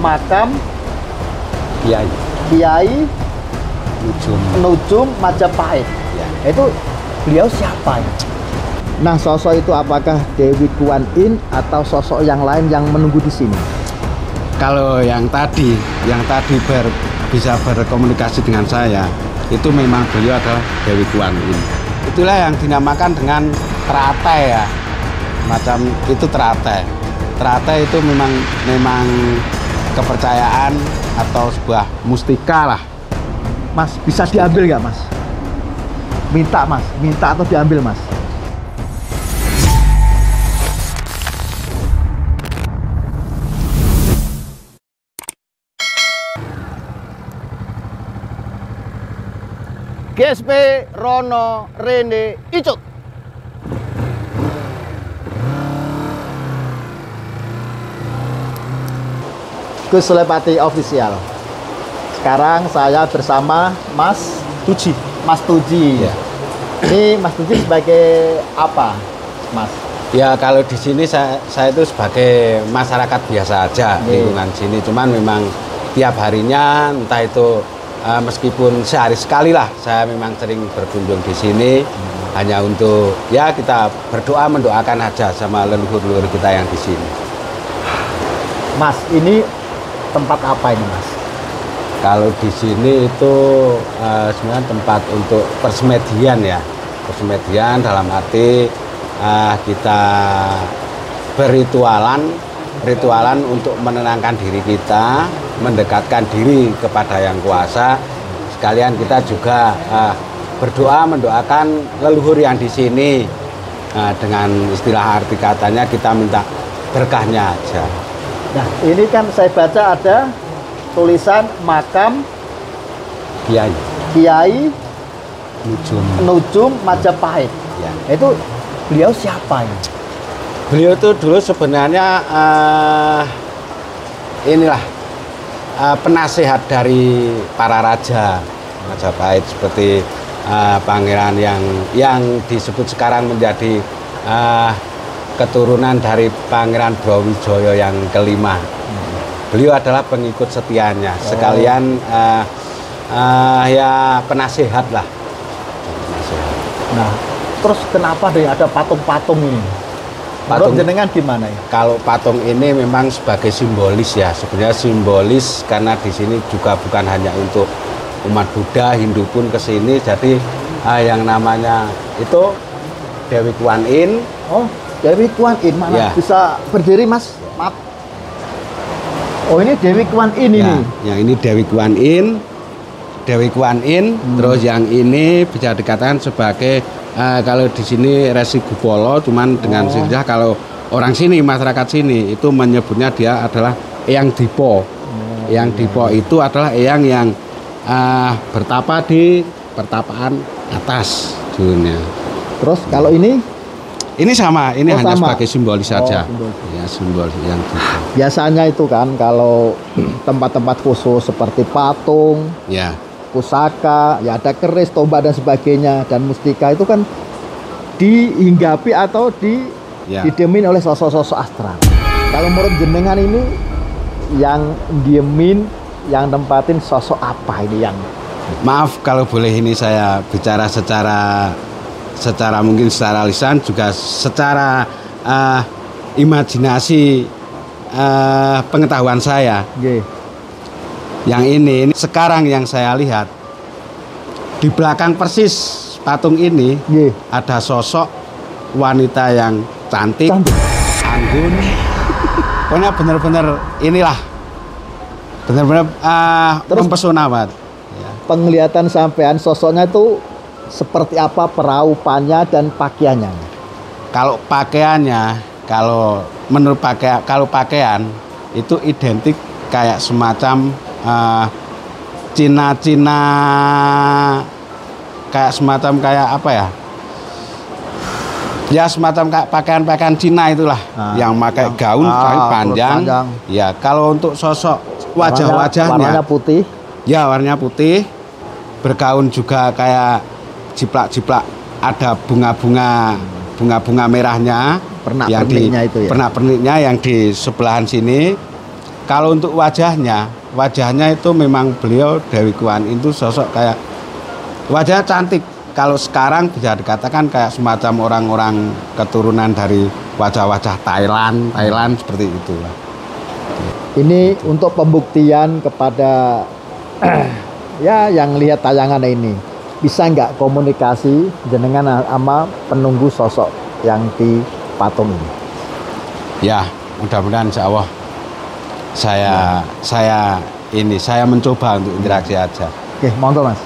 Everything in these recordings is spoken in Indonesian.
makam Kiai Nujum Majapahit. Ya. Itu beliau siapa ya? Nah, sosok itu apakah Dewi Kuan Yin atau sosok yang lain yang menunggu di sini? Kalau yang tadi bisa berkomunikasi dengan saya, itu memang beliau adalah Dewi Kuan Yin. Itulah yang dinamakan dengan teratai ya, macam itu teratai. Teratai itu memang kepercayaan atau sebuah mustika lah. Mas, bisa diambil nggak, Mas? Minta atau diambil, Mas? GSP Rono Rene Icut. Gus Sulepati Official. Sekarang saya bersama Mas Tuji. Mas Tuji. Ya. Ini Mas Tuji sebagai apa, Mas? Ya, kalau di sini saya itu sebagai masyarakat biasa aja lingkungan sini. Cuman memang tiap harinya entah itu meskipun sehari sekali lah, saya memang sering berkunjung di sini hanya untuk ya kita berdoa mendoakan aja sama leluhur-leluhur kita yang di sini. Mas, ini tempat apa ini, Mas? Kalau di sini itu sebenarnya tempat untuk persemedian ya, persemedian dalam arti kita ritualan untuk menenangkan diri kita, mendekatkan diri kepada Yang Kuasa. Sekalian kita juga berdoa mendoakan leluhur yang di sini. Dengan istilah arti katanya kita minta berkahnya aja. Nah, ini kan saya baca ada tulisan makam Kiai Nujum Majapahit. Ya. Itu beliau siapa ya? Beliau itu dulu sebenarnya penasehat dari para raja Majapahit seperti pangeran yang disebut sekarang menjadi keturunan dari Pangeran Brawijaya yang kelima. Beliau adalah pengikut setianya, sekalian ya penasehat lah. Nah, terus kenapa deh ada patung-patung ini? Patung jenengan gimana ya? Kalau patung ini memang sebagai simbolis ya, sebenarnya simbolis karena di sini juga bukan hanya untuk umat Buddha, Hindu pun ke sini. Jadi yang namanya itu Dewi Kuan Yin. Oh, Dewi Kuan Yin mana? Ya. Bisa berdiri, Mas? Maaf. Oh, ini Dewi Kuan Yin ya, ini. Yang ini Dewi Kuan Yin. Terus yang ini bisa dikatakan sebagai kalau di sini Resi Gupolo, cuman dengan sirah kalau orang sini, masyarakat sini itu menyebutnya dia adalah Eyang Dipo. Eyang Dipo itu adalah eyang yang bertapa di pertapaan atas dunia. Terus kalau ini sama, ini hanya sama. Sebagai simbolis saja. Ya, simbolis yang biasanya itu kan kalau tempat-tempat khusus seperti patung, ya, pusaka, ya ada keris, tombak dan sebagainya dan mustika itu kan dihinggapi atau didemin oleh sosok-sosok astral. Kalau menurut jenengan ini yang diemin, yang tempatin sosok apa ini yang? Maaf kalau boleh ini saya bicara secara mungkin secara lisan juga secara imajinasi pengetahuan saya. Yang ini sekarang yang saya lihat di belakang persis patung ini ada sosok wanita yang cantik. Anggun. Pokoknya benar-benar inilah benar-benar mempesona banget. Ya. Penglihatan sampean sosoknya itu seperti apa peraupannya dan pakaiannya? Kalau pakaiannya, kalau menurut pakaian itu identik kayak semacam Cina-Cina, kayak semacam kayak apa ya? Ya semacam kayak pakaian-pakaian Cina itulah, yang pakai gaun panjang. Ya kalau untuk sosok wajah-wajahnya warnanya putih. Ya warnanya putih, bergaun juga kayak jiplak-jiplak, ada bunga merahnya, pernak-perniknya itu ya. Pernak-perniknya yang di sebelahan sini. Kalau untuk wajahnya itu memang beliau Dewi Kuan Yin itu sosok kayak wajahnya cantik. Kalau sekarang bisa dikatakan kayak semacam orang-orang keturunan dari wajah-wajah Thailand seperti itulah. Ini untuk pembuktian kepada ya yang lihat tayangan ini, bisa nggak komunikasi jenengan sama penunggu sosok yang di patung ini? Ya, mudah-mudahan insya Allah saya mencoba untuk interaksi aja. Oke, monggo Mas.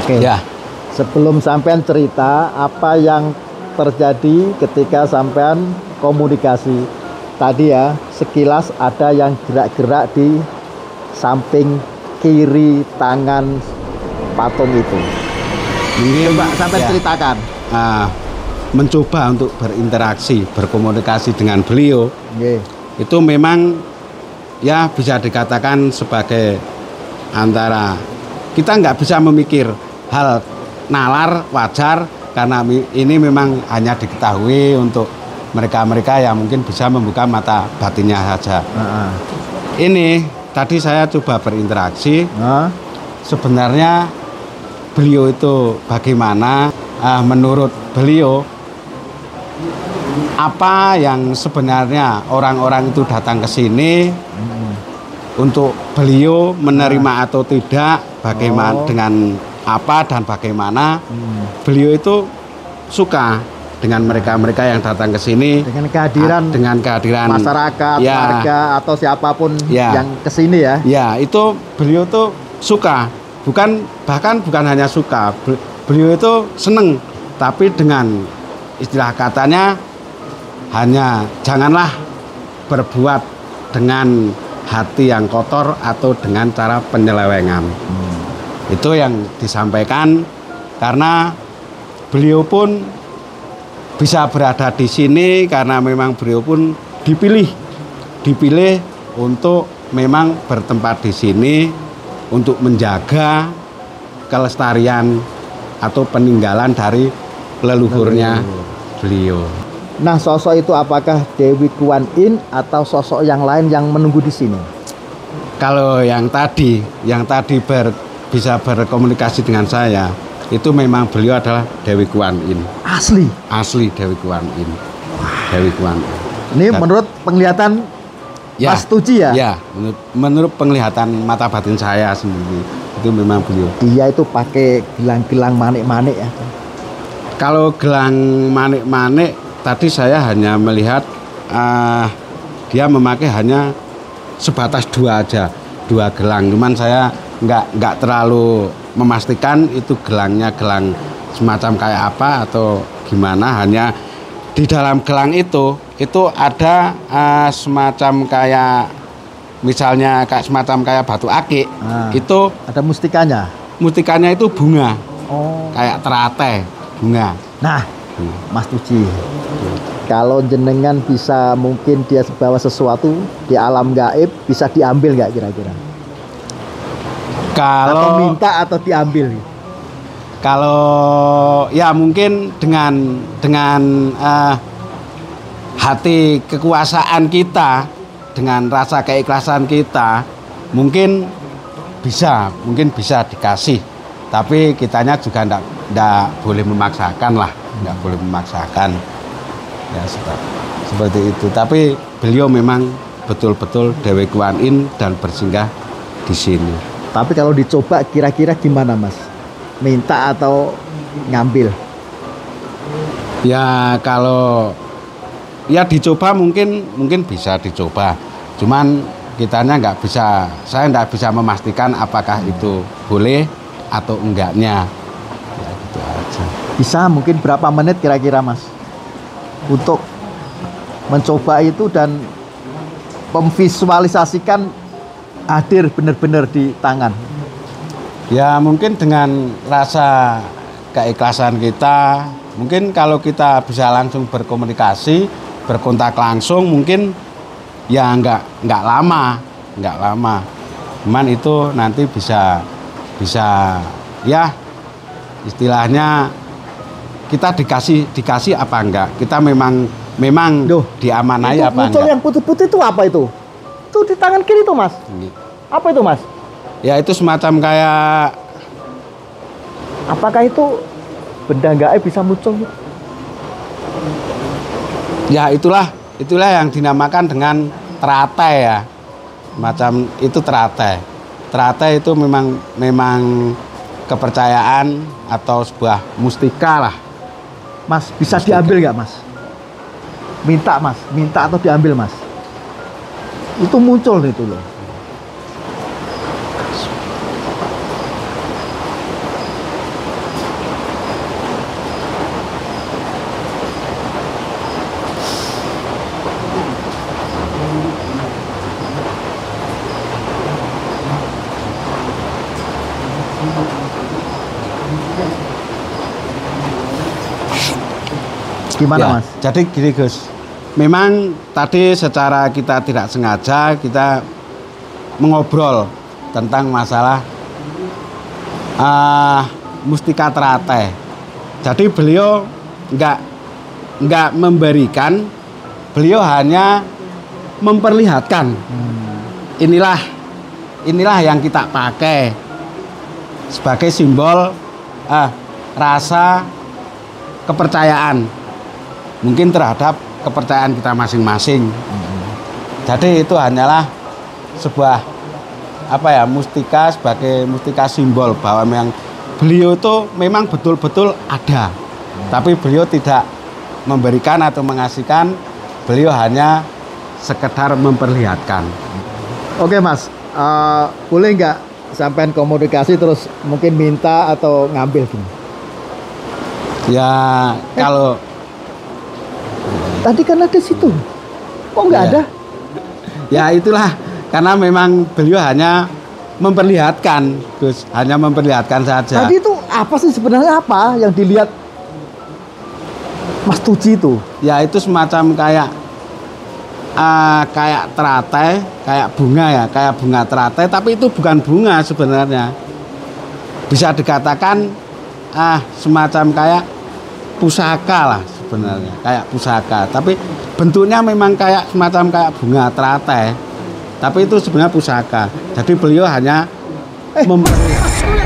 Oke. Ya. Sebelum sampean cerita apa yang terjadi ketika sampean komunikasi tadi ya, sekilas ada yang gerak-gerak di samping kiri tangan patung itu. Mungkin Coba sampean ya, ceritakan. Mencoba untuk berinteraksi, berkomunikasi dengan beliau. Nggih. Itu memang ya bisa dikatakan sebagai antara kita nggak bisa memikir hal nalar wajar karena ini memang hanya diketahui untuk mereka-mereka yang mungkin bisa membuka mata batinnya saja. Ini tadi saya coba berinteraksi. Sebenarnya beliau itu bagaimana? Menurut beliau apa yang sebenarnya orang-orang itu datang ke sini untuk beliau menerima atau tidak, bagaimana dengan apa dan bagaimana beliau itu suka dengan mereka-mereka yang datang ke sini dengan kehadiran masyarakat, ya, warga atau siapapun ya, yang ke sini ya. Ya, itu beliau tuh suka, bahkan bukan hanya suka, beliau itu seneng, tapi dengan istilah katanya hanya janganlah berbuat dengan hati yang kotor atau dengan cara penyelewengan. Itu yang disampaikan karena beliau pun bisa berada di sini karena memang beliau pun dipilih untuk memang bertempat di sini untuk menjaga kelestarian atau peninggalan dari leluhurnya beliau. Nah, sosok itu apakah Dewi Kuan Yin atau sosok yang lain yang menunggu di sini? Kalau yang tadi bisa berkomunikasi dengan saya, itu memang beliau adalah Dewi Kuan Yin. Asli Dewi Kuan Yin. Dewi Kuan Yin. Ini menurut penglihatan ya, Mas Tuji ya? Ya, menurut penglihatan mata batin saya sendiri, itu memang beliau. Dia itu pakai gelang-gelang manik-manik ya? Kalau gelang manik-manik, tadi saya hanya melihat dia memakai hanya sebatas dua gelang. Cuman saya nggak terlalu memastikan itu gelangnya gelang semacam kayak apa atau gimana. Hanya di dalam gelang itu ada semacam kayak misalnya semacam kayak batu akik. Itu ada mustikanya. Mustikanya itu bunga. Kayak teratai bunga. Nah, Mas Tuji, kalau jenengan bisa mungkin dia bawa sesuatu di alam gaib, bisa diambil nggak kira-kira? Atau minta atau diambil? Kalau ya mungkin dengan hati kekuasaan kita, dengan rasa keikhlasan kita, mungkin bisa dikasih. Tapi kitanya juga ndak boleh memaksakan lah, nggak boleh memaksakan. Ya seperti itu. Tapi beliau memang betul-betul Dewi Kuan Yin dan bersinggah di sini. Tapi kalau dicoba kira-kira gimana Mas? Minta atau ngambil? Ya kalau ya dicoba mungkin bisa dicoba. Cuman kitanya nggak bisa, saya nggak bisa memastikan apakah itu boleh atau enggaknya. Ya, gitu aja. Bisa mungkin berapa menit kira-kira Mas untuk mencoba itu dan memvisualisasikan hadir benar-benar di tangan? Ya mungkin dengan rasa keikhlasan kita, mungkin kalau kita bisa langsung berkomunikasi, berkontak langsung, mungkin ya nggak lama. Cuman itu nanti bisa ya istilahnya kita dikasih apa enggak, kita memang Duh, diamanai itu apa muncul enggak. yang putih-putih itu apa itu? Itu di tangan kiri itu Mas. Apa itu Mas? Ya itu semacam kayak, Apakah itu benda gaib bisa muncul? ya itulah yang dinamakan dengan teratai ya. Macam itu teratai. Teratai itu memang kepercayaan atau sebuah mustika lah. Mas, bisa diambil nggak Mas? Minta Mas, minta atau diambil Mas? Itu muncul itu loh. Gimana Ya, Mas? jadi gini Gus, memang tadi secara kita tidak sengaja kita mengobrol tentang masalah mustika teratai. Jadi beliau nggak memberikan, beliau hanya memperlihatkan. Inilah yang kita pakai sebagai simbol rasa kepercayaan. Mungkin terhadap kepercayaan kita masing-masing. Jadi itu hanyalah sebuah mustika, sebagai mustika simbol bahwa memang beliau itu memang betul-betul ada. Tapi beliau tidak memberikan atau mengasihkan, beliau hanya sekedar memperlihatkan. Oke Mas, boleh nggak sampean komunikasi terus mungkin minta atau ngambil gini? Ya kalau Tadi kan ada situ, kok nggak Ya. ada? ya itulah karena memang beliau hanya memperlihatkan, Gus, hanya memperlihatkan saja. Tadi itu apa sih sebenarnya apa yang dilihat Mas Tuji itu? Ya itu semacam kayak teratai, kayak bunga ya, kayak bunga teratai, tapi itu bukan bunga sebenarnya. Bisa dikatakan semacam kayak pusaka lah sebenarnya, kayak pusaka. Tapi bentuknya memang kayak semacam kayak bunga teratai. Tapi itu sebenarnya pusaka. Jadi beliau hanya memperlihatkan.